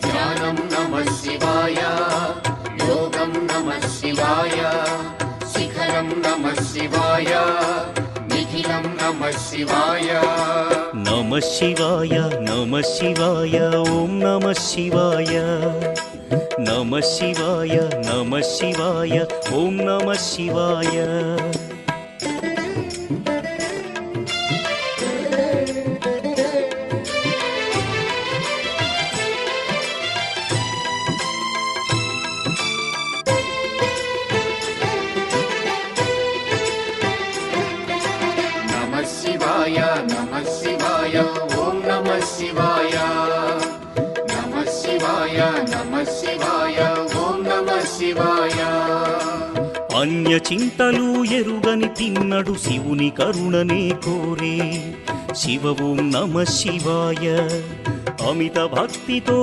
ధ్యానం నమః శివాయ, యోగం నమః శివాయ, శిఖరం నమః శివాయ, నిఖిలం నమః శివాయ. నమః శివాయ నమః శివాయ ఓం నమః శివాయ. నమః శివాయ నమః శివాయ ఓం నమః శివాయ. నమః శివాయ నమః శివాయ ఓం నమః శివాయ. నమః శివాయ నమః శివాయ ఓం నమః శివాయ. అన్య చింతలు ఎరుగని తిన్నడు శివుని కరుణనే కోరే. శివ ఓం నమః శివాయ. అమిత భక్తితో